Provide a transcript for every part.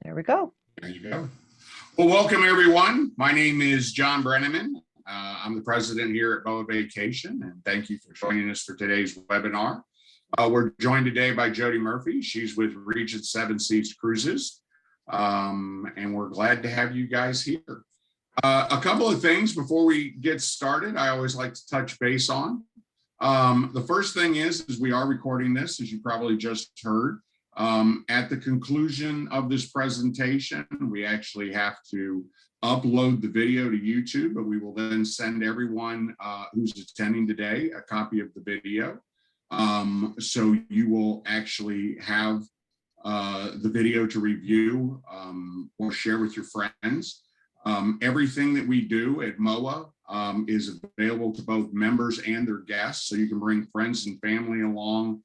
There we go. There you go. Well, welcome everyone. My name is Jon Brenneman. I'm the president here at MOAA Vacations, and thank you for joining us for today's webinar. We're joined today by Jodi Murphy. She's with Regent Seven Seas Cruises, and we're glad to have you guys here. A couple of things before we get started, I always like to touch base on. The first thing is we are recording this, as you probably just heard. At the conclusion of this presentation, we actually have to upload the video to YouTube, but we will then send everyone who's attending today a copy of the video. So you will actually have the video to review or share with your friends. Everything that we do at MOAA is available to both members and their guests, so you can bring friends and family along.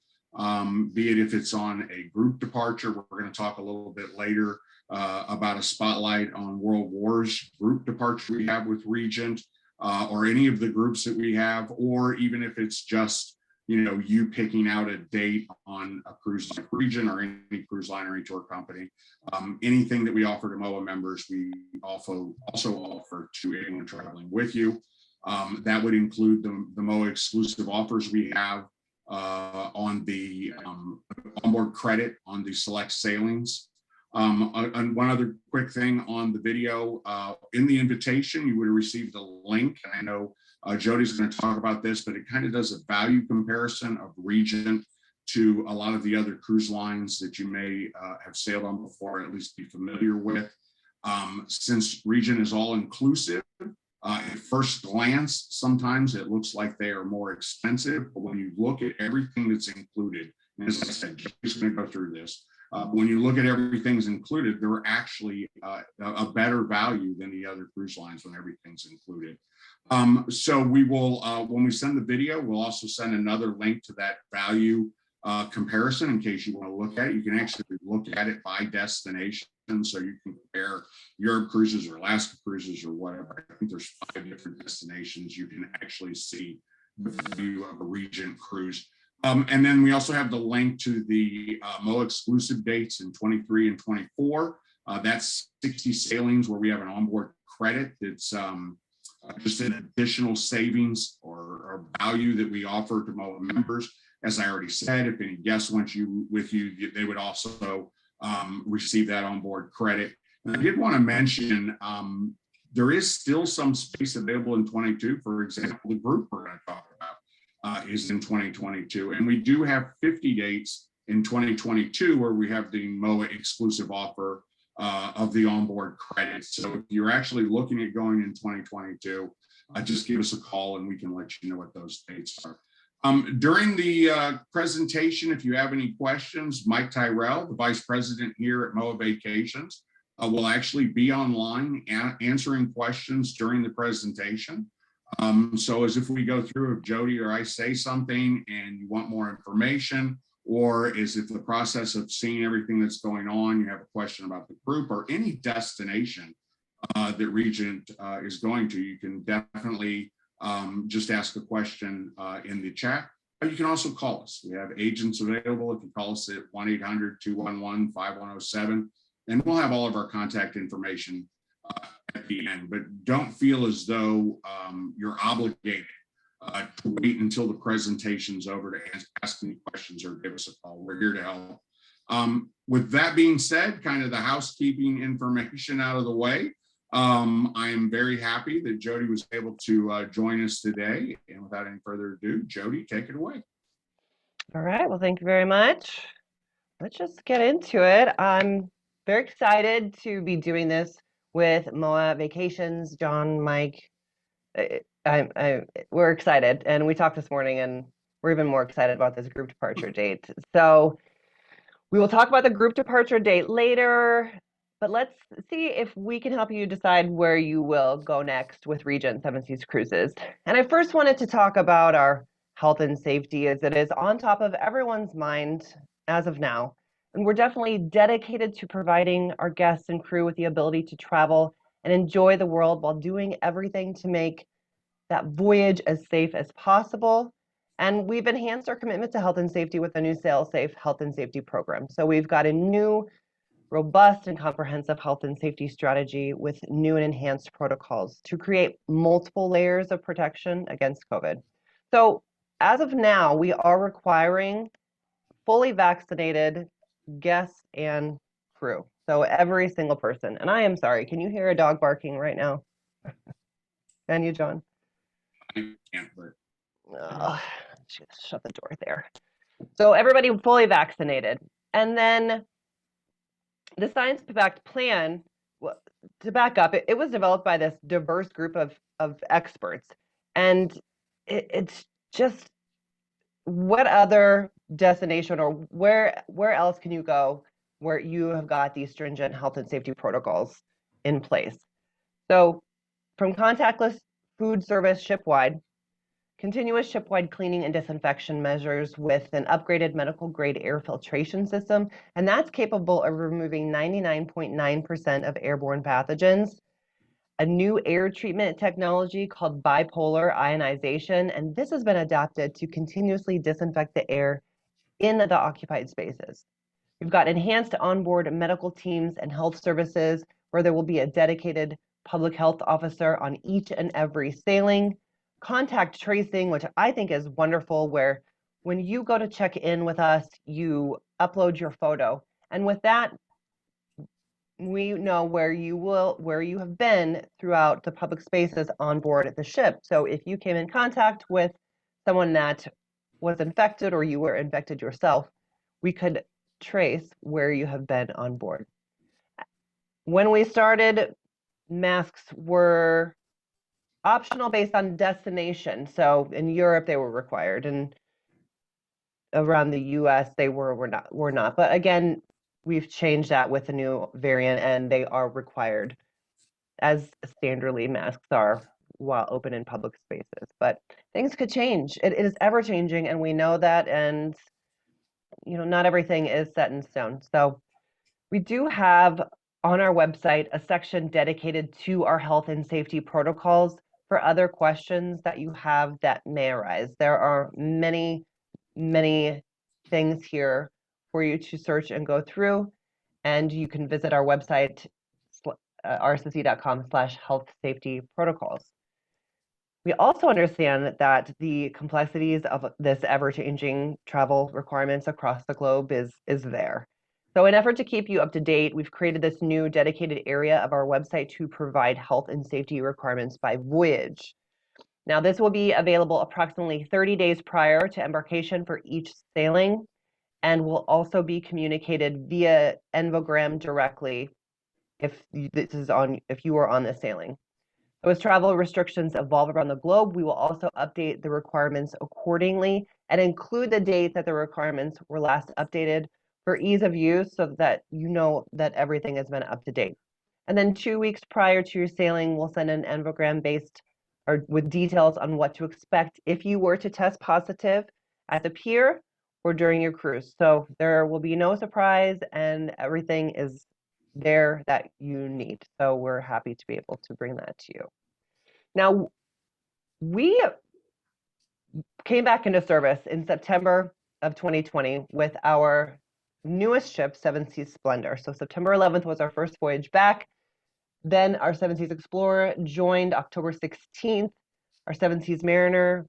Be it if it's on a group departure. We're going to talk a little bit later about a spotlight on World Wars group departure we have with Regent, or any of the groups that we have, or even if it's just, you know, you picking out a date on a cruise like Regent or any cruise line or any tour company. Anything that we offer to MOAA members, we also offer to anyone traveling with you. That would include the MOAA exclusive offers we have on the onboard credit on the select sailings. And one other quick thing on the video, in the invitation, you would have received a link. And I know Jodi's going to talk about this, but it kind of does a value comparison of Regent to a lot of the other cruise lines that you may have sailed on before, or at least be familiar with. Since Regent is all inclusive, at first glance, sometimes it looks like they are more expensive, but when you look at everything that's included, and as I said, Jodi's going to go through this, when you look at everything's included, they're actually a better value than the other cruise lines when everything's included. So we will, when we send the video, we'll also send another link to that value comparison in case you want to look at it. You can actually look at it by destination, so you can compare Europe cruises or Alaska cruises or whatever. I think there's 5 different destinations you can actually see the value of a Regent cruise. And then we also have the link to the MOAA exclusive dates in 23 and 24. That's 60 sailings where we have an onboard credit that's just an additional savings or value that we offer to MOAA members. As I already said, if any guests want you with you, they would also receive that onboard credit. And I did want to mention there is still some space available in 22. For example, the group we're going to talk about is in 2022, and we do have 50 dates in 2022 where we have the MOAA exclusive offer of the onboard credit. So if you're actually looking at going in 2022, just give us a call and we can let you know what those dates are. During the presentation, if you have any questions, Mike Tyrell, the vice president here at MOAA Vacations, will actually be online answering questions during the presentation. So as if we go through, if Jodi or I say something and you want more information, or is it the process of seeing everything that's going on, you have a question about the group or any destination that Regent is going to, you can definitely just ask a question in the chat. But you can also call us. We have agents available. If you call us at 1-800-211-5107, and we'll have all of our contact information at the end. But don't feel as though you're obligated to wait until the presentation's over to ask any questions or give us a call. We're here to help. With that being said, kind of the housekeeping information out of the way, I am very happy that Jodi was able to join us today. And without any further ado, Jodi, take it away. All right. Well, thank you very much. Let's just get into it. I'm very excited to be doing this with MOAA Vacations. Jon, Mike, we're excited. And we talked this morning, and we're even more excited about this group departure date. So we will talk about the group departure date later, but let's see if we can help you decide where you will go next with Regent Seven Seas Cruises. And I first wanted to talk about our health and safety, as it is on top of everyone's mind as of now. And we're definitely dedicated to providing our guests and crew with the ability to travel and enjoy the world while doing everything to make that voyage as safe as possible. And we've enhanced our commitment to health and safety with the new Sail Safe Health and Safety Program. So we've got a new robust and comprehensive health and safety strategy with new and enhanced protocols to create multiple layers of protection against COVID. So as of now, we are requiring fully vaccinated guests and crew. So every single person. And I am sorry, can you hear a dog barking right now? Can you, John? I can't, but Shut the door there. So everybody fully vaccinated. And then the science-backed plan, to back up, it was developed by this diverse group of experts. And it's just, what other destination or where else can you go where you have got these stringent health and safety protocols in place? So from contactless food service shipwide, continuous shipwide cleaning and disinfection measures with an upgraded medical grade air filtration system, and that's capable of removing 99.9% of airborne pathogens. A new air treatment technology called bipolar ionization, and this has been adapted to continuously disinfect the air in the occupied spaces. We've got enhanced onboard medical teams and health services where there will be a dedicated public health officer on each and every sailing. Contact tracing, which I think is wonderful, where when you go to check in with us, you upload your photo. And with that, we know where you have been throughout the public spaces on board the ship. So if you came in contact with someone that was infected or you were infected yourself, we could trace where you have been on board. When we started, masks were optional based on destination. So in Europe, they were required, and around the US, they were not. But again, we've changed that with the new variant, and they are required, as standardly masks are while open in public spaces. But things could change. It is ever changing, and we know that, and not everything is set in stone. So we do have on our website a section dedicated to our health and safety protocols for other questions that you have that may arise. There are many, many things here for you to search and go through, and you can visit our website, rsc.com/health safety protocols. We also understand that the complexities of this ever-changing travel requirements across the globe is there. So in effort to keep you up to date, we've created this new dedicated area of our website to provide health and safety requirements by voyage. Now, this will be available approximately 30 days prior to embarkation for each sailing, and will also be communicated via envogram directly if you are on this sailing. So as travel restrictions evolve around the globe, we will also update the requirements accordingly and include the date that the requirements were last updated for ease of use, so that you know that everything has been up to date. And then 2 weeks prior to your sailing, we'll send an envogram based or with details on what to expect if you were to test positive at the pier or during your cruise. So there will be no surprise, and everything is there that you need. So we're happy to be able to bring that to you. Now, we came back into service in September of 2020 with our newest ship, Seven Seas Splendor. So September 11th was our first voyage back. Then our Seven Seas Explorer joined October 16th. Our Seven Seas Mariner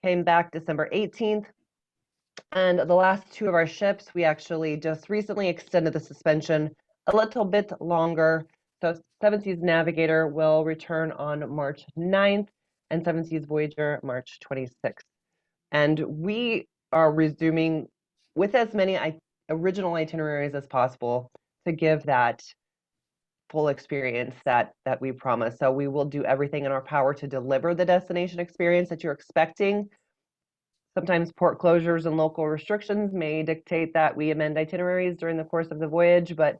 came back December 18th. And the last two of our ships, we actually just recently extended the suspension a little bit longer. So Seven Seas Navigator will return on March 9th and Seven Seas Voyager March 26th. And we are resuming with as many original itineraries as possible to give that full experience that we promise. So we will do everything in our power to deliver the destination experience that you're expecting. Sometimes port closures and local restrictions may dictate that we amend itineraries during the course of the voyage, but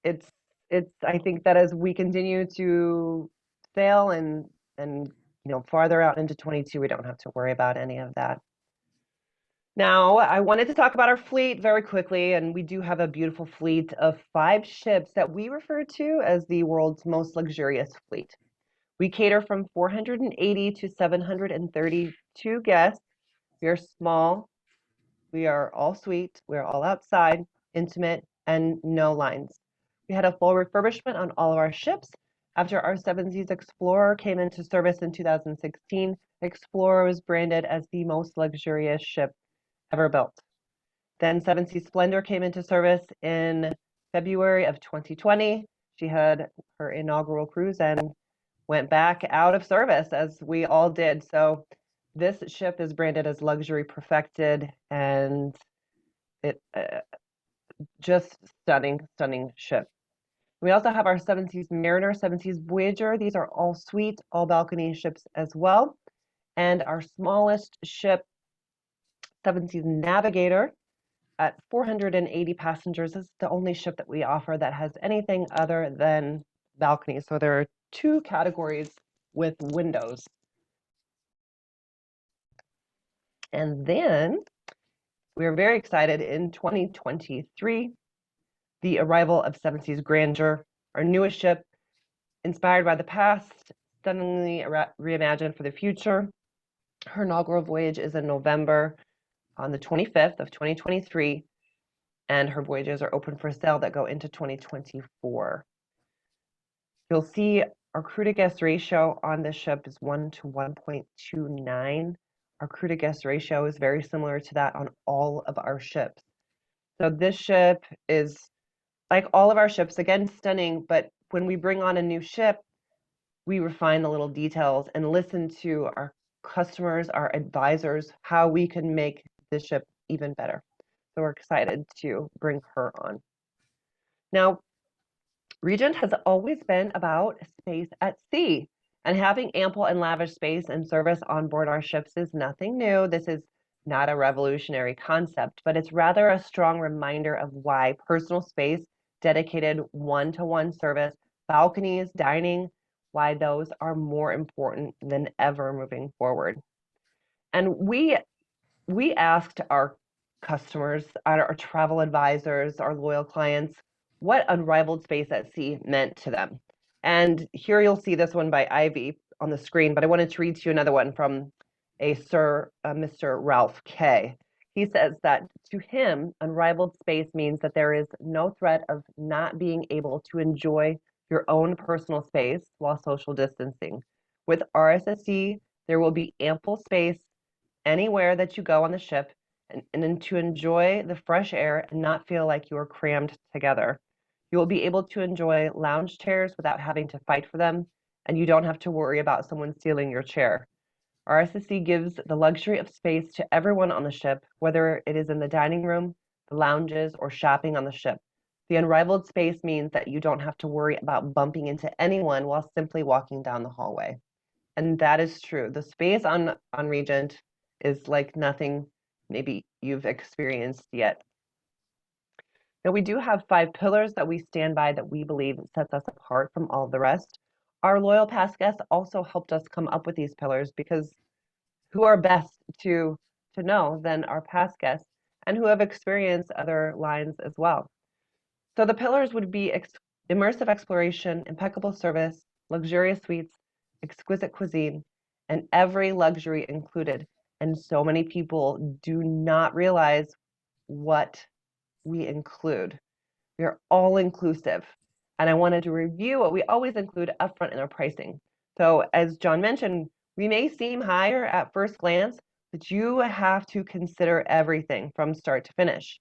it's I think that as we continue to sail and farther out into 22, we don't have to worry about any of that. Now, I wanted to talk about our fleet very quickly, and we do have a beautiful fleet of 5 ships that we refer to as the world's most luxurious fleet. We cater from 480 to 732 guests. We are small. We are all suite. We are all outside, intimate, and no lines. We had a full refurbishment on all of our ships. After our Seven Seas Explorer came into service in 2016, Explorer was branded as the most luxurious ship ever built. Then Seven Seas Splendor came into service in February of 2020. She had her inaugural cruise and went back out of service, as we all did. So this ship is branded as luxury perfected, and it just stunning, stunning ship. We also have our Seven Seas Mariner, Seven Seas Voyager. These are all suite, all balcony ships as well. And our smallest ship, Seven Seas Navigator, at 480 passengers, is the only ship that we offer that has anything other than balconies. So there are two categories with windows. And then we are very excited in 2023, the arrival of Seven Seas Grandeur, our newest ship, inspired by the past, stunningly reimagined for the future. Her inaugural voyage is in November on the 25th of 2023, and her voyages are open for sale that go into 2024. You'll see our crew to guest ratio on this ship is 1 to 1.29. Our crew to guest ratio is very similar to that on all of our ships. So this ship is like all of our ships, again, stunning, but when we bring on a new ship, we refine the little details and listen to our customers, our advisors, how we can make this ship even better. So we're excited to bring her on. Now, Regent has always been about space at sea, and having ample and lavish space and service on board our ships is nothing new. This is not a revolutionary concept, but it's rather a strong reminder of why personal space, dedicated one-to-one service, balconies, dining, why those are more important than ever moving forward. And we asked our customers, our travel advisors, our loyal clients, what Unrivaled Space at Sea meant to them. And here you'll see this one by Ivy on the screen, but I wanted to read to you another one from Mr. Ralph K. He says that to him, unrivaled space means that there is no threat of not being able to enjoy your own personal space while social distancing. With RSSE, there will be ample space anywhere that you go on the ship and to enjoy the fresh air and not feel like you are crammed together. You will be able to enjoy lounge chairs without having to fight for them, and you don't have to worry about someone stealing your chair. RSSE gives the luxury of space to everyone on the ship, whether it is in the dining room, the lounges, or shopping on the ship. The unrivaled space means that you don't have to worry about bumping into anyone while simply walking down the hallway. And that is true. The space on Regent is like nothing maybe you've experienced yet. Now, we do have 5 pillars that we stand by that we believe sets us apart from all the rest. Our loyal past guests also helped us come up with these pillars because who are best to know than our past guests and who have experienced other lines as well. So the pillars would be immersive exploration, impeccable service, luxurious suites, exquisite cuisine, and every luxury included. And so many people do not realize what we include. We are all inclusive. And I wanted to review what we always include upfront in our pricing. So as Jon mentioned, we may seem higher at first glance, but you have to consider everything from start to finish.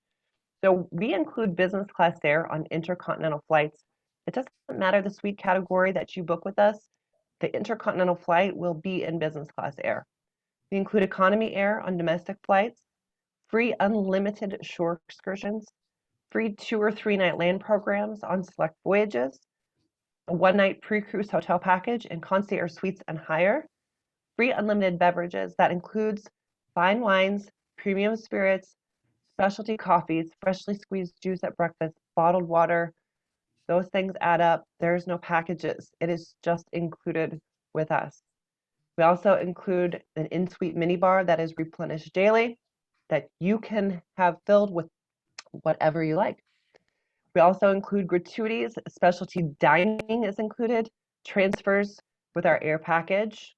So we include business class fare on intercontinental flights. It doesn't matter the suite category that you book with us, the intercontinental flight will be in business class air. We include economy air on domestic flights, free unlimited shore excursions, free 2 or 3 night land programs on select voyages, a 1-night pre-cruise hotel package in concierge suites and higher, free unlimited beverages that includes fine wines, premium spirits, specialty coffees, freshly squeezed juice at breakfast, bottled water. Those things add up. There's no packages. It is just included with us. We also include an in-suite minibar that is replenished daily that you can have filled with whatever you like. We also include gratuities. Specialty dining is included, transfers with our air package,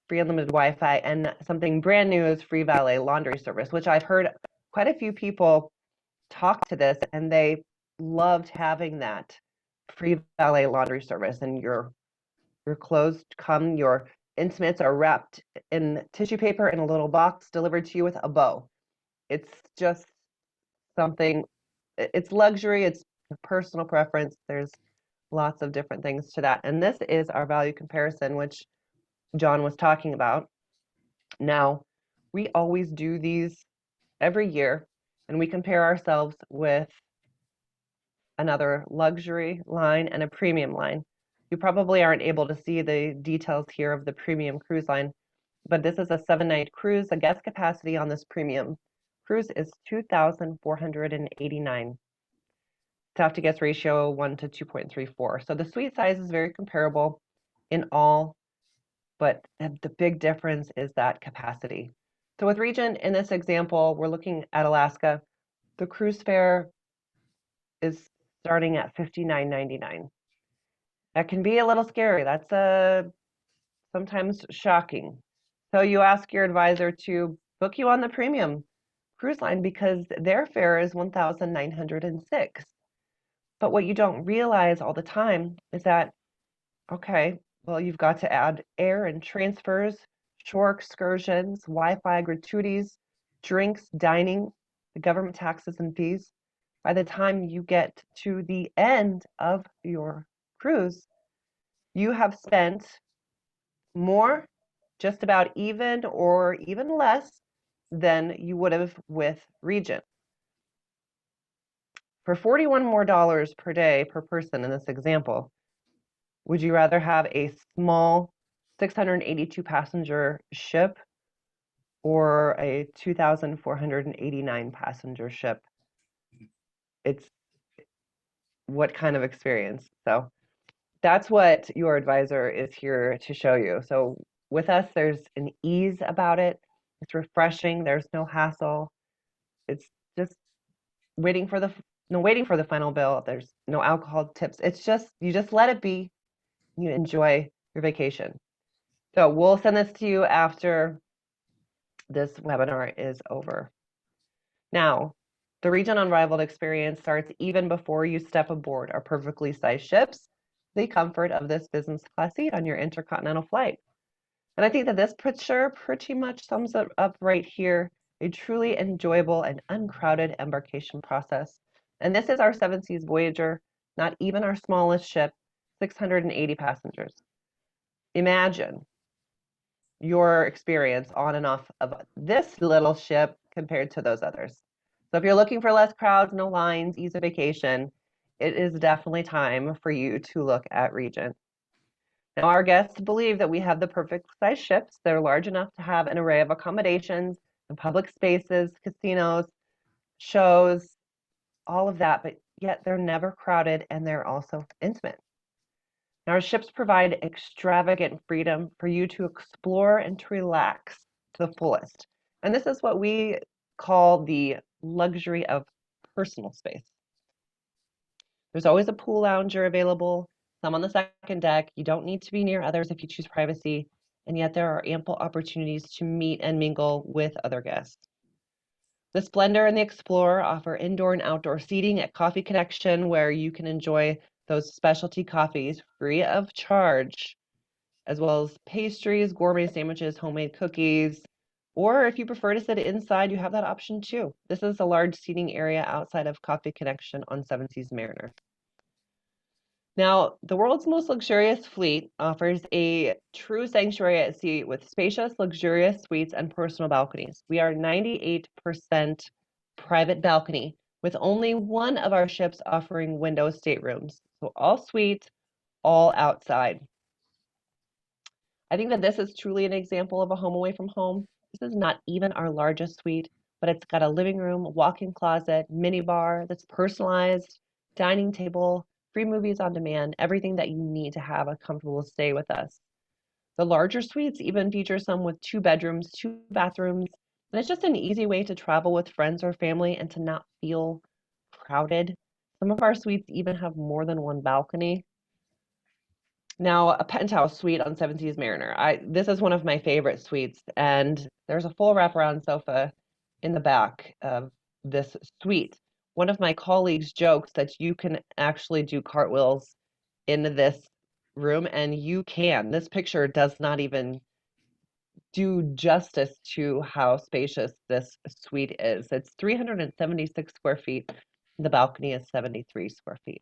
free unlimited Wi-Fi, and something brand new is free valet laundry service, which I've heard quite a few people talk to this, and they loved having that free valet laundry service, and your clothes come, your intimates are wrapped in tissue paper in a little box delivered to you with a bow. It's just something, it's luxury, it's personal preference. There's lots of different things to that. And this is our value comparison, which Jon was talking about. Now, we always do these every year, and we compare ourselves with another luxury line and a premium line. You probably aren't able to see the details here of the premium cruise line, but this is a 7-night cruise. The guest capacity on this premium cruise is 2,489. Staff to guest ratio 1 to 2.34. So the suite size is very comparable in all, but the big difference is that capacity. So with Regent, in this example, we're looking at Alaska. The cruise fare is starting at $59.99. That can be a little scary. That's sometimes shocking. So you ask your advisor to book you on the premium cruise line because their fare is $1,906. But what you don't realize all the time is that, okay, well, you've got to add air and transfers, shore excursions, Wi-Fi gratuities, drinks, dining, the government taxes and fees. By the time you get to the end of your cruise, you have spent more, just about even, or even less than you would have with Regent. For $41 more per day per person in this example, would you rather have a small 682 passenger ship or a 2,489 passenger ship? It's what kind of experience? So that's what your advisor is here to show you. So with us, there's an ease about it. It's refreshing. There's no hassle. It's just waiting for the waiting for the final bill. There's no alcohol tips. It's just you just let it be. You enjoy your vacation. So we'll send this to you after this webinar is over. Now, the Regent Unrivaled experience starts even before you step aboard our perfectly sized ships, the comfort of this business class seat on your intercontinental flight. And I think that this picture pretty much sums it up right here, a truly enjoyable and uncrowded embarkation process. And this is our Seven Seas Voyager, not even our smallest ship, 680 passengers. Imagine your experience on and off of this little ship compared to those others. So if you're looking for less crowds, no lines, ease of vacation, it is definitely time for you to look at Regent. Now, our guests believe that we have the perfect size ships. They're large enough to have an array of accommodations and public spaces, casinos, shows, all of that, but yet they're never crowded and they're also intimate. Now, our ships provide extravagant freedom for you to explore and to relax to the fullest. And this is what we call the luxury of personal space. There's always a pool lounger available, some on the second deck. You don't need to be near others if you choose privacy, and yet there are ample opportunities to meet and mingle with other guests. The Splendor and the Explorer offer indoor and outdoor seating at Coffee Connection, where you can enjoy those specialty coffees free of charge, as well as pastries, gourmet sandwiches, homemade cookies, or if you prefer to sit inside, you have that option too. This is a large seating area outside of Coffee Connection on Seven Seas Mariner. Now, the world's most luxurious fleet offers a true sanctuary at sea with spacious, luxurious suites and personal balconies. We are 98% private balcony, with only one of our ships offering window staterooms. So all suites, all outside. I think that this is truly an example of a home away from home. This is not even our largest suite, but it's got a living room, walk-in closet, mini bar that's personalized, dining table, free movies on demand, everything that you need to have a comfortable stay with us. The larger suites even feature some with 2 bedrooms, 2 bathrooms, and it's just an easy way to travel with friends or family and to not feel crowded. Some of our suites even have more than one balcony. Now, a penthouse suite on Seven Seas Mariner. This is one of my favorite suites, and there's a full wraparound sofa in the back of this suite. one of my colleagues jokes that you can actually do cartwheels in this room, and you can. This picture does not even do justice to how spacious this suite is. It's 376 square feet. The balcony is 73 square feet.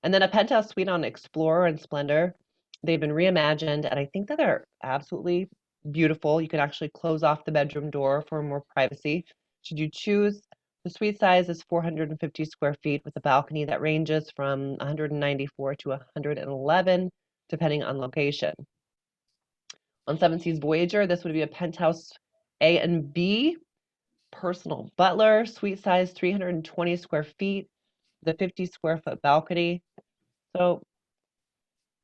And then a penthouse suite on Explorer and Splendor. They've been reimagined, and I think that they're absolutely beautiful. You can actually close off the bedroom door for more privacy, should you choose. The suite size is 450 square feet with a balcony that ranges from 194 to 111, depending on location. On Seven Seas Voyager, this would be a penthouse A and B, personal butler, suite size 320 square feet, the 50 square foot balcony. So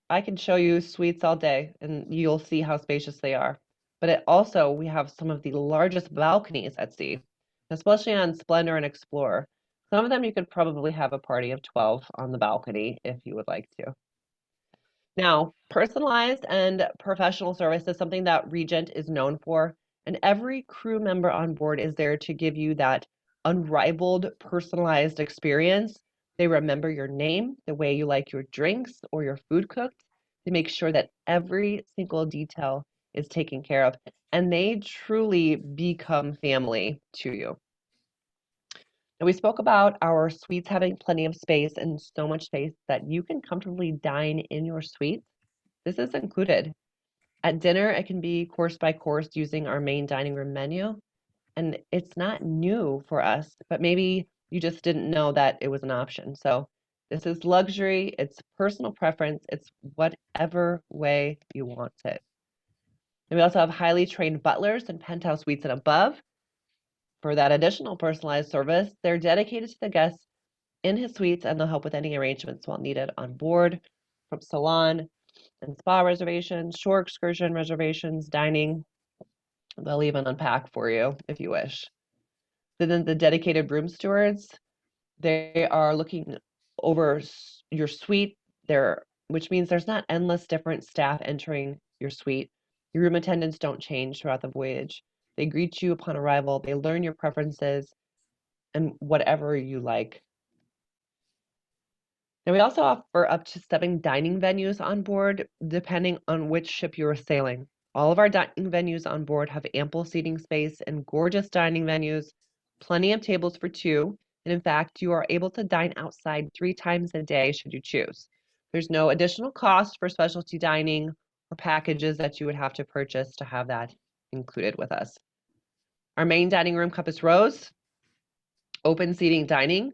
I can show you suites all day and you'll see how spacious they are. But we have some of the largest balconies at sea, especially on Splendor and Explorer. Some of them you could probably have a party of 12 on the balcony if you would like to. Now, personalized and professional service is something that Regent is known for, and every crew member on board is there to give you that unrivaled personalized experience. They remember your name, the way you like your drinks or your food cooked. They make sure that every single detail is taken care of, and they truly become family to you. Now, we spoke about our suites having plenty of space and so much space that you can comfortably dine in your suite. This is included. At dinner, it can be course by course using our main dining room menu. And it's not new for us, but maybe you just didn't know that it was an option. So this is luxury, it's personal preference, it's whatever way you want it. And we also have highly trained butlers in penthouse suites and above. For that additional personalized service, they're dedicated to the guests in his suites and they'll help with any arrangements while needed on board, from salon and spa reservations, shore excursion reservations, dining. They'll even unpack for you if you wish. Then the dedicated room stewards, they are looking over your suite, which means there's not endless different staff entering your suite. Your room attendants don't change throughout the voyage. They greet you upon arrival. They learn your preferences and whatever you like. Now, we also offer up to 7 dining venues on board, depending on which ship you are sailing. All of our dining venues on board have ample seating space and gorgeous dining venues, plenty of tables for 2, and in fact, you are able to dine outside 3 times a day should you choose. There's no additional cost for specialty dining or packages that you would have to purchase to have that included with us. Our main dining room, Compass Rose, open seating dining.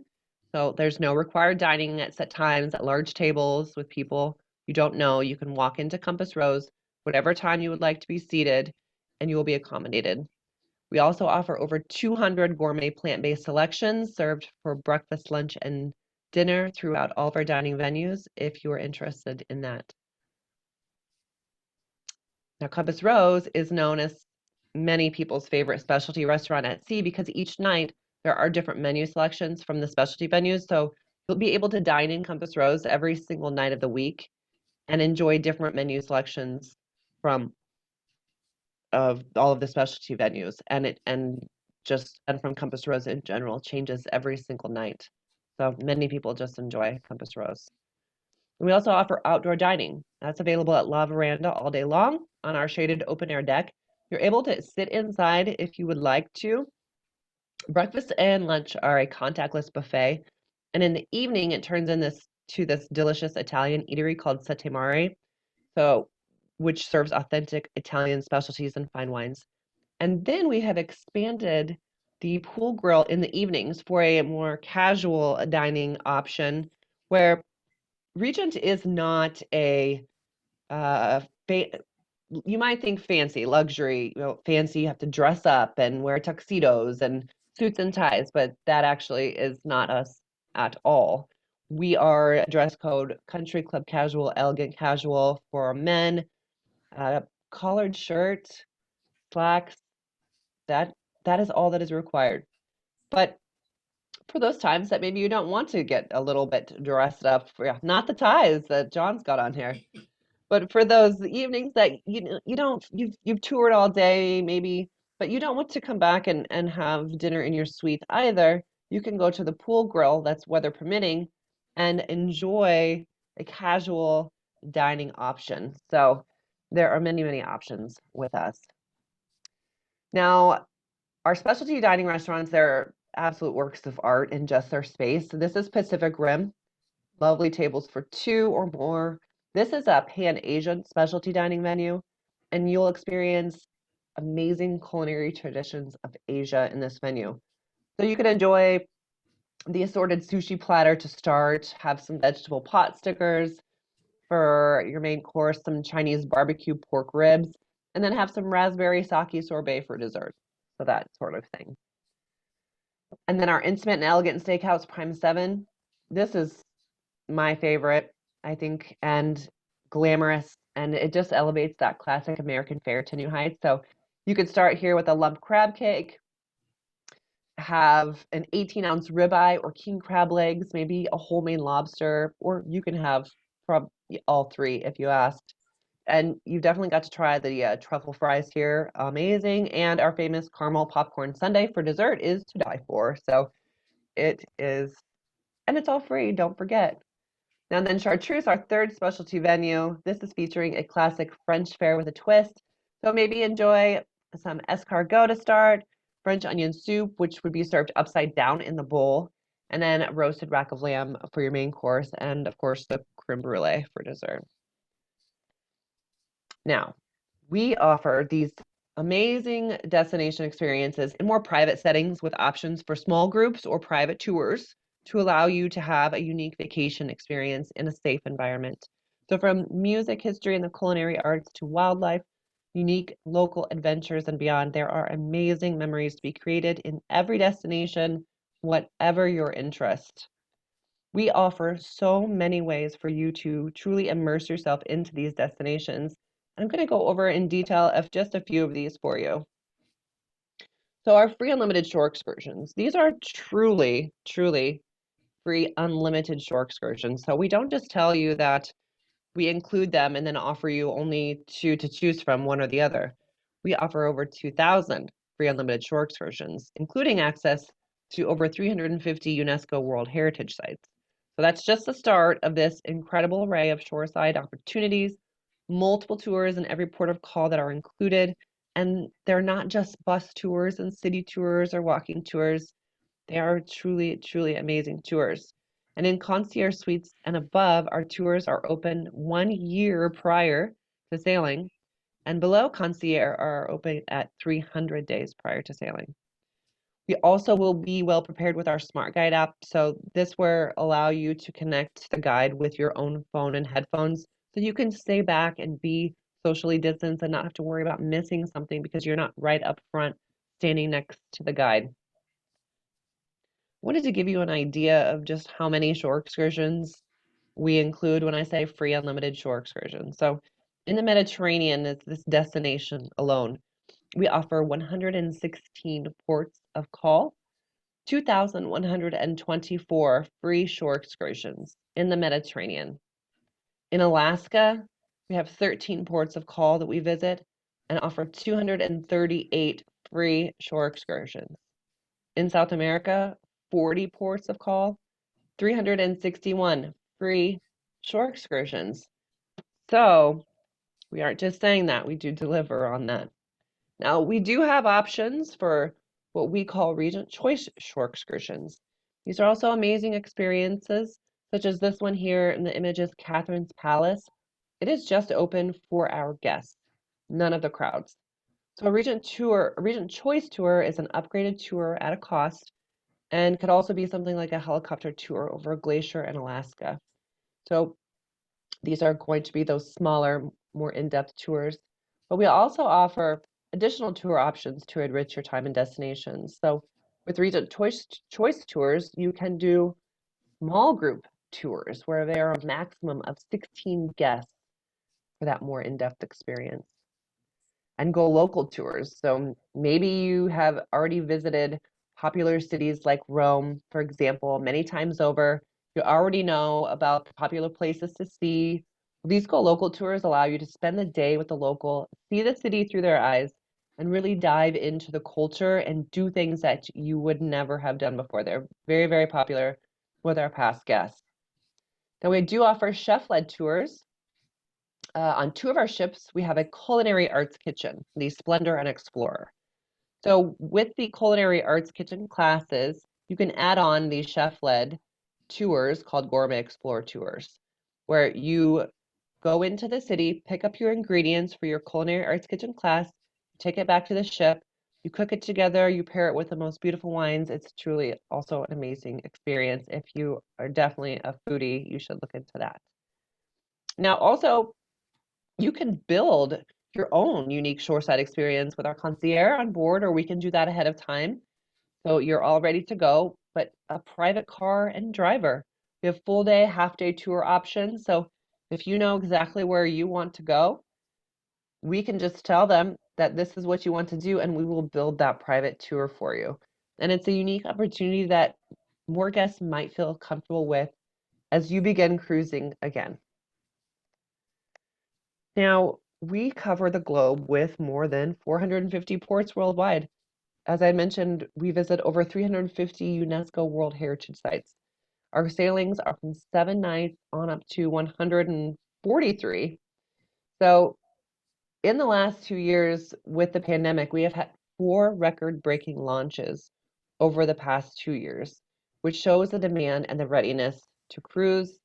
So there's no required dining at set times at large tables with people you don't know. You can walk into Compass Rose whatever time you would like to be seated, and you will be accommodated. We also offer over 200 gourmet plant-based selections served for breakfast, lunch, and dinner throughout all of our dining venues if you are interested in that. Now, Compass Rose is known as many people's favorite specialty restaurant at sea because each night there are different menu selections from the specialty venues. So you'll be able to dine in Compass Rose every single night of the week and enjoy different menu selections from of all of the specialty venues. And from Compass Rose in general changes every single night. So many people just enjoy Compass Rose. And we also offer outdoor dining. That's available at La Veranda all day long on our shaded open air deck. You're able to sit inside if you would like to. Breakfast and lunch are a contactless buffet. And in the evening, it turns in this delicious Italian eatery called Sette Mare, which serves authentic Italian specialties and fine wines. And then we have expanded the pool grill in the evenings for a more casual dining option where Regent is not a you might think fancy, luxury, fancy, you have to dress up and wear tuxedos and suits and ties, but that actually is not us at all. We are dress code country club casual, elegant casual for men, collared shirt, slacks, that is all that is required. But for those times that maybe you don't want to get a little bit dressed up, not the ties that John's got on here. But for those evenings that you've toured all day maybe, but you don't want to come back and have dinner in your suite either, you can go to the pool grill that's weather permitting and enjoy a casual dining option. So there are many, many options with us. Now, our specialty dining restaurants, they're absolute works of art in just their space. So this is Pacific Rim, lovely tables for two or more. This is a Pan-Asian specialty dining menu, and you'll experience amazing culinary traditions of Asia in this menu. So you can enjoy the assorted sushi platter to start, have some vegetable pot stickers for your main course, some Chinese barbecue pork ribs, and then have some raspberry sake sorbet for dessert. So that sort of thing. And then our intimate and elegant steakhouse Prime 7. This is my favorite, I think, and glamorous, and it just elevates that classic American fare to new heights. So you could start here with a lump crab cake, have an 18-ounce ribeye or king crab legs, maybe a whole Maine lobster, or you can have probably all three if you asked. And you've definitely got to try the truffle fries here, amazing. And our famous caramel popcorn sundae for dessert is to die for. So it is, and it's all free, don't forget. Now then, Chartreuse, our third specialty venue. This is featuring a classic French fare with a twist. So maybe enjoy some escargot to start, French onion soup, which would be served upside down in the bowl, and then a roasted rack of lamb for your main course, and of course the creme brulee for dessert. Now, we offer these amazing destination experiences in more private settings with options for small groups or private tours to allow you to have a unique vacation experience in a safe environment. So from music, history, and the culinary arts to wildlife, unique local adventures and beyond, there are amazing memories to be created in every destination, whatever your interest. We offer so many ways for you to truly immerse yourself into these destinations. I'm going to go over in detail of just a few of these for you. So our free unlimited shore excursions, these are truly, truly free unlimited shore excursions. So we don't just tell you that we include them and then offer you only two to choose from, one or the other. We offer over 2,000 free unlimited shore excursions, including access to over 350 UNESCO World Heritage Sites. So that's just the start of this incredible array of shoreside opportunities, multiple tours in every port of call that are included. And they're not just bus tours and city tours or walking tours. They are truly, truly amazing tours. And in concierge suites and above, our tours are open 1 year prior to sailing, and below concierge are open at 300 days prior to sailing. We also will be well prepared with our Smart Guide app. So this will allow you to connect the guide with your own phone and headphones so you can stay back and be socially distanced and not have to worry about missing something because you're not right up front standing next to the guide. Wanted to give you an idea of just how many shore excursions we include when I say free unlimited shore excursions. So in the Mediterranean, is this destination alone, we offer 116 ports of call, 2,124 free shore excursions in the Mediterranean. In Alaska, we have 13 ports of call that we visit and offer 238 free shore excursions. In South America, 40 ports of call, 361 free shore excursions. So we aren't just saying that, we do deliver on that. Now, we do have options for what we call Regent Choice shore excursions. These are also amazing experiences, such as this one here in the image is Catherine's Palace. It is just open for our guests, none of the crowds. So a Regent Choice tour is an upgraded tour at a cost and could also be something like a helicopter tour over a glacier in Alaska. So these are going to be those smaller, more in-depth tours. But we also offer additional tour options to enrich your time and destinations. So with Regent Choice tours, you can do small group tours where there are a maximum of 16 guests for that more in-depth experience. And go local tours. So maybe you have already visited popular cities like Rome, for example, many times over. You already know about the popular places to see. These go local tours allow you to spend the day with the local, see the city through their eyes, and really dive into the culture and do things that you would never have done before. They're very, very popular with our past guests. Now, we do offer chef-led tours. On 2 of our ships, we have a culinary arts kitchen, the Splendor and Explorer. So with the culinary arts kitchen classes, you can add on these chef-led tours called Gourmet Explorer Tours, where you go into the city, pick up your ingredients for your culinary arts kitchen class, take it back to the ship, you cook it together, you pair it with the most beautiful wines. It's truly also an amazing experience. If you are definitely a foodie, you should look into that. Now, also, you can build your own unique shoreside experience with our concierge on board, or we can do that ahead of time. So you're all ready to go, but a private car and driver. We have full day, half day tour options. So if you know exactly where you want to go, we can just tell them that this is what you want to do, and we will build that private tour for you. And it's a unique opportunity that more guests might feel comfortable with as you begin cruising again. Now, we cover the globe with more than 450 ports worldwide. As I mentioned, we visit over 350 UNESCO World Heritage Sites. Our sailings are from 7 nights on up to 143. So, in the last 2 years with the pandemic, we have had 4 record-breaking launches over the past 2 years, which shows the demand and the readiness to cruise.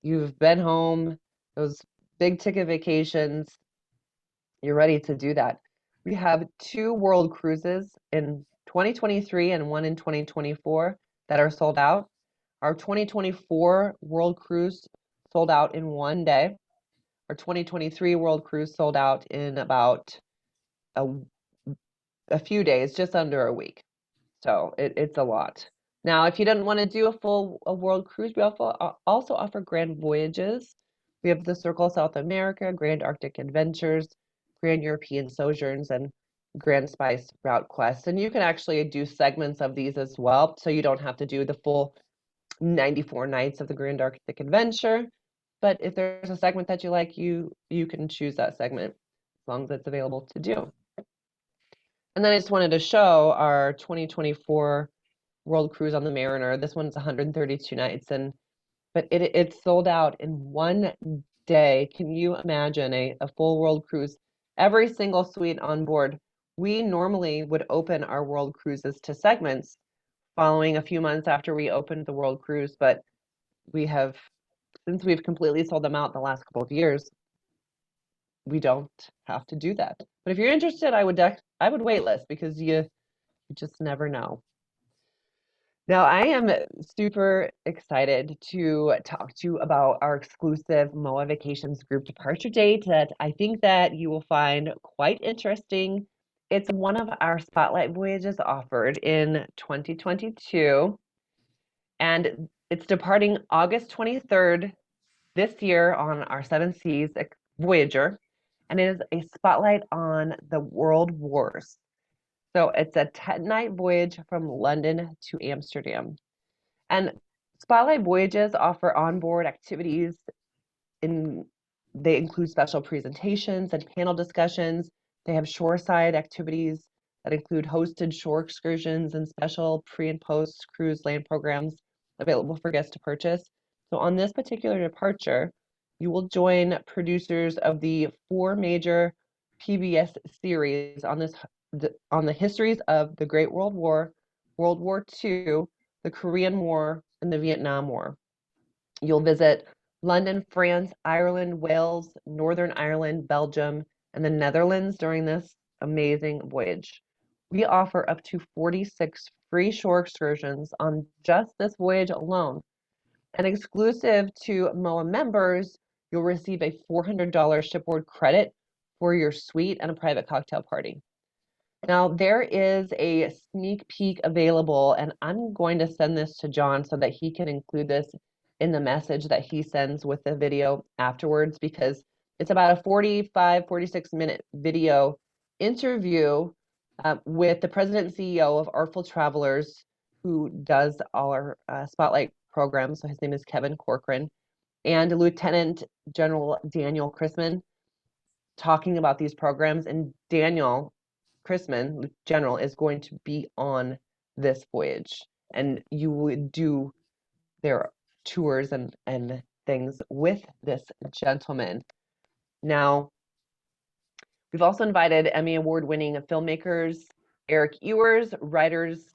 You've been home, those big ticket vacations, you're ready to do that. We have 2 world cruises in 2023 and one in 2024 that are sold out. Our 2024 world cruise sold out in 1 day. Our 2023 world cruise sold out in about a, a few days, just under a week. So it's a lot. Now, if you didn't want to do a world cruise, we also offer grand voyages. We have the Circle South America, Grand Arctic Adventures, Grand European Sojourns, and Grand Spice Route Quest. And you can actually do segments of these as well, so you don't have to do the full 94 nights of the Grand Arctic Adventure. But if there's a segment that you like, you can choose that segment as long as it's available to do. And then I just wanted to show our 2024 World Cruise on the Mariner. This one's 132 nights, but it's sold out in 1 day. Can you imagine a full world cruise? Every single suite on board. We normally would open our world cruises to segments following a few months after we opened the world cruise, but since we've completely sold them out the last couple of years, we don't have to do that. But if you're interested, I would waitlist because you just never know. Now, I am super excited to talk to you about our exclusive MOAA Vacations group departure date that I think that you will find quite interesting. It's one of our spotlight voyages offered in 2022, and it's departing August 23rd this year on our Seven Seas Voyager, and it is a spotlight on the world wars. So it's a 10-night voyage from London to Amsterdam. And spotlight voyages offer onboard activities they include special presentations and panel discussions. They have shoreside activities that include hosted shore excursions and special pre and post cruise land programs available for guests to purchase. So on this particular departure, you will join producers of the 4 major PBS series on the histories of the Great World War, World War II, the Korean War, and the Vietnam War. You'll visit London, France, Ireland, Wales, Northern Ireland, Belgium, and the Netherlands during this amazing voyage. We offer up to 46 free shore excursions on just this voyage alone. And exclusive to MOAA members, you'll receive a $400 shipboard credit for your suite and a private cocktail party. Now, there is a sneak peek available, and I'm going to send this to Jon so that he can include this in the message that he sends with the video afterwards, because it's about a 46-minute video interview with the president and CEO of Artful Travelers, who does all our spotlight programs. So his name is Kevin Corcoran, and Lieutenant General Daniel Chrisman, talking about these programs. And Daniel Chrisman, General, is going to be on this voyage, and you would do their tours and things with this gentleman. Now, we've also invited Emmy Award-winning filmmakers Eric Ewers, Writers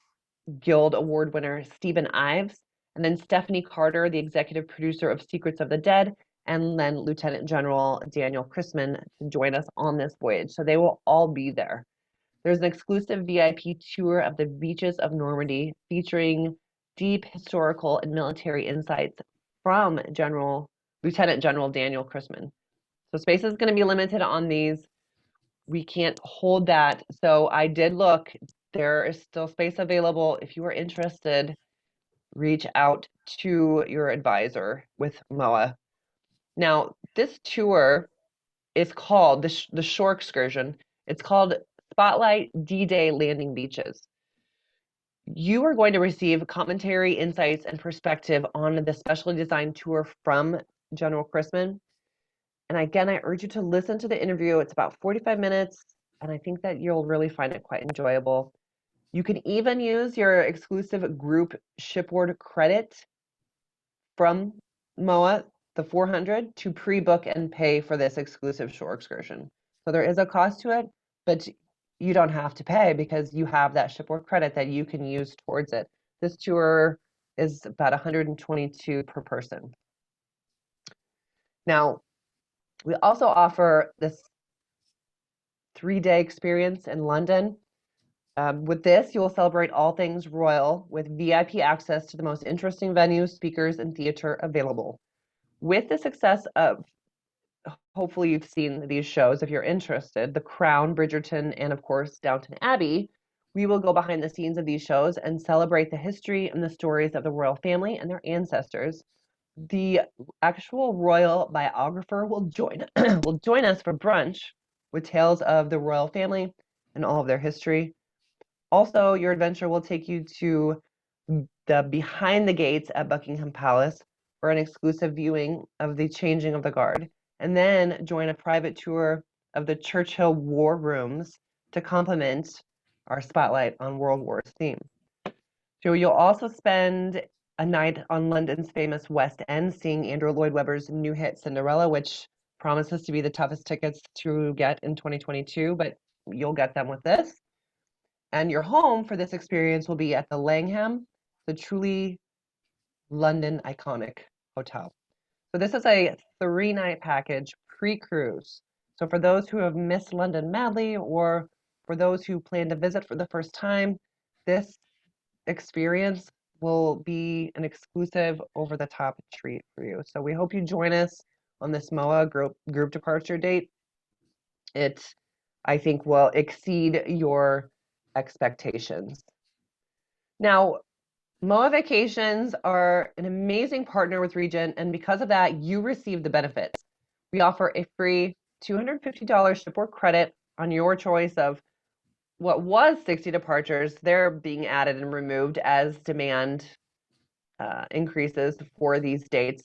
Guild Award winner Stephen Ives, and then Stephanie Carter, the executive producer of Secrets of the Dead, and then Lieutenant General Daniel Chrisman to join us on this voyage. So they will all be there. There's an exclusive VIP tour of the beaches of Normandy featuring deep historical and military insights from Lieutenant General Daniel Chrisman. So space is going to be limited on these. We can't hold that. So I did look. There is still space available. If you are interested, reach out to your advisor with MOAA. Now, this tour is called the shore excursion. It's called Spotlight D-Day Landing Beaches. You are going to receive commentary, insights, and perspective on the specially designed tour from General Chrisman. And again, I urge you to listen to the interview. It's about 45 minutes, and I think that you'll really find it quite enjoyable. You can even use your exclusive group shipboard credit from MOAA, the 400, to pre-book and pay for this exclusive shore excursion. So there is a cost to it, but you don't have to pay because you have that shipboard credit that you can use towards it. This tour is about $122 per person. Now, we also offer this 3-day experience in London. With this, you will celebrate all things royal with VIP access to the most interesting venues, speakers, and theater available. With the success of, hopefully you've seen these shows if you're interested, The Crown, Bridgerton, and of course, Downton Abbey, we will go behind the scenes of these shows and celebrate the history and the stories of the royal family and their ancestors. The actual royal biographer will join us for brunch with tales of the royal family and all of their history. Also, your adventure will take you to the behind the gates at Buckingham Palace for an exclusive viewing of the changing of the guard, and then join a private tour of the Churchill War Rooms to complement our spotlight on World War's theme. So you'll also spend a night on London's famous West End seeing Andrew Lloyd Webber's new hit Cinderella, which promises to be the toughest tickets to get in 2022, but you'll get them with this. And your home for this experience will be at the Langham, the truly London iconic hotel. So this is a 3-night package pre-cruise. So for those who have missed London madly, or for those who plan to visit for the first time, this experience will be an exclusive over-the-top treat for you. So we hope you join us on this MOAA group departure date. It, I think, will exceed your expectations. Now, MOAA Vacations are an amazing partner with Regent, and because of that, you receive the benefits. We offer a free $250 shipboard credit on your choice of what was 60 departures. They're being added and removed as demand increases for these dates.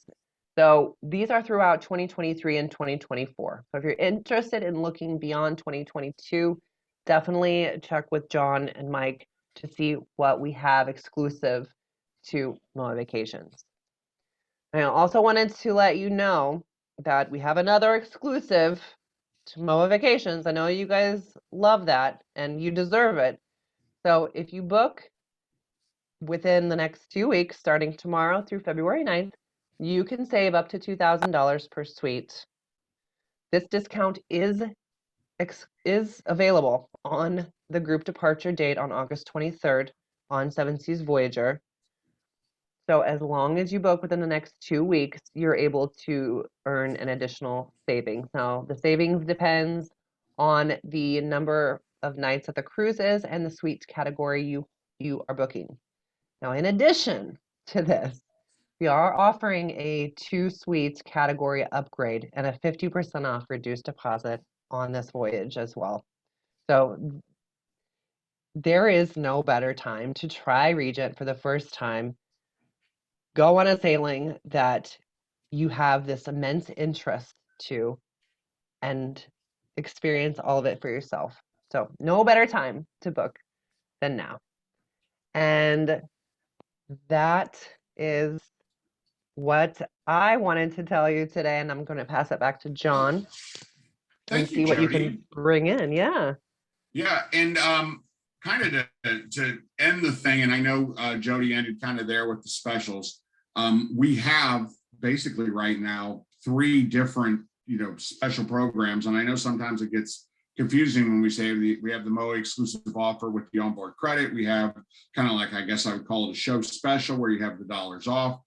So these are throughout 2023 and 2024. So if you're interested in looking beyond 2022, definitely check with John and Mike to see what we have exclusive to MOAA Vacations. I also wanted to let you know that we have another exclusive to MOAA Vacations. I know you guys love that and you deserve it. So if you book within the next 2 weeks, starting tomorrow through February 9th, you can save up to $2,000 per suite. This discount is available on the group departure date on August 23rd on Seven Seas Voyager. So as long as you book within the next 2 weeks, you're able to earn an additional savings. Now, the savings depends on the number of nights that the cruise is and the suite category you are booking. Now, in addition to this, we are offering a 2 suites category upgrade and a 50% off reduced deposit on this voyage as well. So there is no better time to try Regent for the first time. Go on a sailing that you have this immense interest to and experience all of it for yourself. So no better time to book than now. And that is what I wanted to tell you today. And I'm going to pass it back to Jon and Thank you, see what you can Jodi. bring in. Yeah. Yeah, and kind of to end the thing, and I know Jodi ended kind of there with the specials. We have basically right now 3 different, special programs, and I know sometimes it gets confusing when we say we have the MOAA exclusive offer with the onboard credit. We have kind of like, I guess I would call it a show special where you have the dollars off.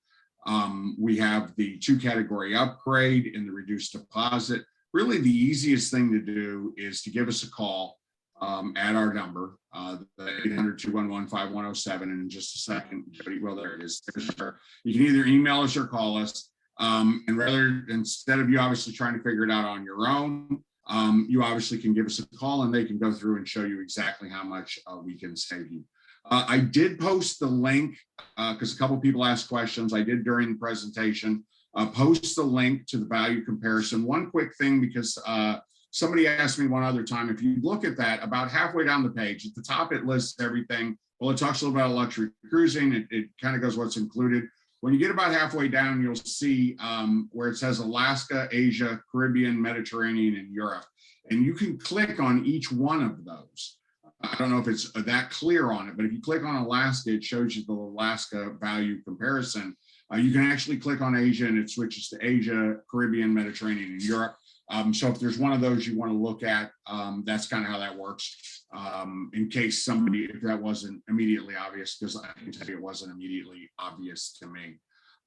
We have the 2 category upgrade and the reduced deposit. Really, the easiest thing to do is to give us a call at our number, the 800-211-5107. And in just a second, Jodi, well, there it is. You can either email us or call us. And rather, instead of you obviously trying to figure it out on your own, you obviously can give us a call and they can go through and show you exactly how much we can save you. I did post the link because a couple of people asked questions. I did during the presentation. Post the link to the value comparison. One quick thing, because somebody asked me one other time, if you look at that, about halfway down the page, at the top, it lists everything. Well, it talks a little about luxury cruising. It kind of goes what's included. When you get about halfway down, you'll see where it says Alaska, Asia, Caribbean, Mediterranean, and Europe. And you can click on each one of those. I don't know if it's that clear on it, but if you click on Alaska, it shows you the Alaska value comparison. You can actually click on Asia and it switches to Asia, Caribbean, Mediterranean, and Europe. So if there's one of those you want to look at, that's kind of how that works. In case somebody, if that wasn't immediately obvious, because I can tell you it wasn't immediately obvious to me.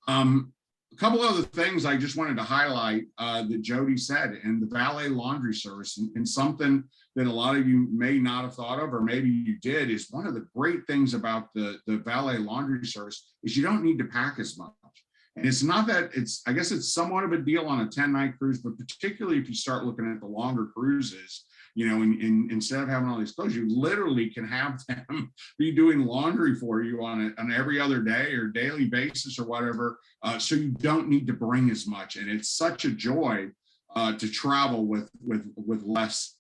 A couple other things I just wanted to highlight that Jodi said, and the valet laundry service, and something that a lot of you may not have thought of, or maybe you did, is one of the great things about the valet laundry service is you don't need to pack as much. And it's not that I guess it's somewhat of a deal on a 10-night cruise, but particularly if you start looking at the longer cruises, instead of having all these clothes, you literally can have them be doing laundry for you on every other day or daily basis or whatever. So you don't need to bring as much. And it's such a joy to travel with less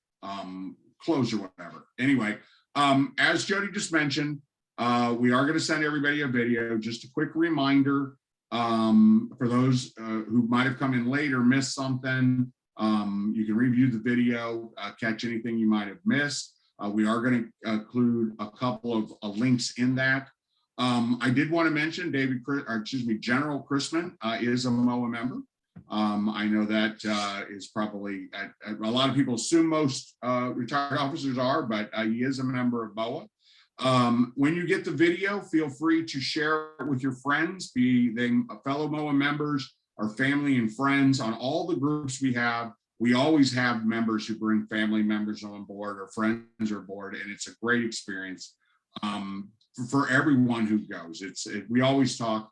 clothes or whatever. Anyway, as Jodi just mentioned, we are going to send everybody a video. Just a quick reminder for those who might have come in late or missed something. You can review the video, catch anything you might have missed. We are going to include a couple of links in that. I did want to mention General Chrisman is a MOAA member. I know that is probably, a lot of people assume most retired officers are, but he is a member of MOAA. When you get the video, feel free to share it with your friends, be they fellow MOAA members, our family and friends. On all the groups we have, we always have members who bring family members on board or friends on board, and it's a great experience for everyone who goes. We always talk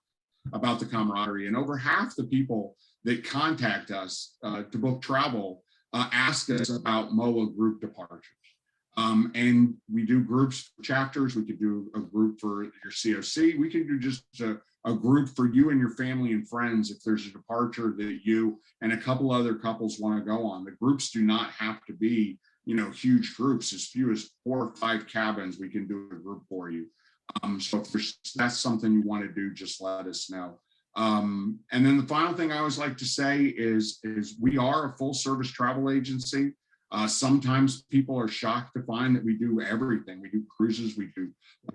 about the camaraderie, and over half the people that contact us to book travel ask us about MOAA group departures. And we do groups for chapters. We could do a group for your COC. We can do just a group for you and your family and friends if there's a departure that you and a couple other couples want to go on. The groups do not have to be, huge groups. As few as 4 or 5 cabins, we can do a group for you. So if that's something you want to do, just let us know. And then the final thing I always like to say is we are a full service travel agency. Sometimes people are shocked to find that we do everything. We do cruises, we do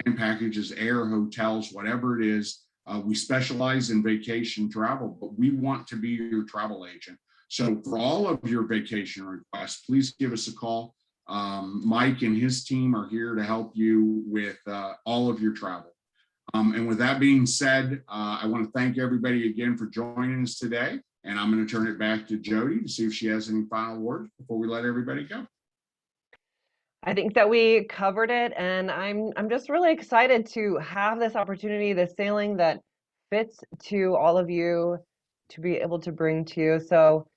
land packages, air, hotels, whatever it is. We specialize in vacation travel, but we want to be your travel agent. So for all of your vacation requests, please give us a call. Mike and his team are here to help you with all of your travel. And with that being said, I want to thank everybody again for joining us today. And I'm going to turn it back to Jodi to see if she has any final words before we let everybody go. I think that we covered it, and I'm just really excited to have this opportunity, this sailing that fits to all of you to be able to bring to you. So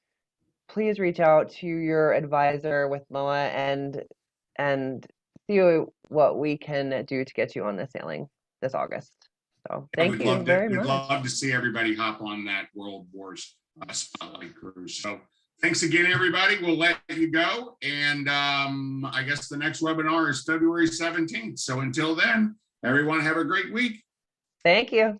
please reach out to your advisor with MOAA and see what we can do to get you on this sailing this August. So thank you very much. We'd love to see everybody hop on that World Wars spotlight cruise. So Thanks again, everybody. We'll let you go. And I guess the next webinar is February 17th. So until then, everyone have a great week. Thank you.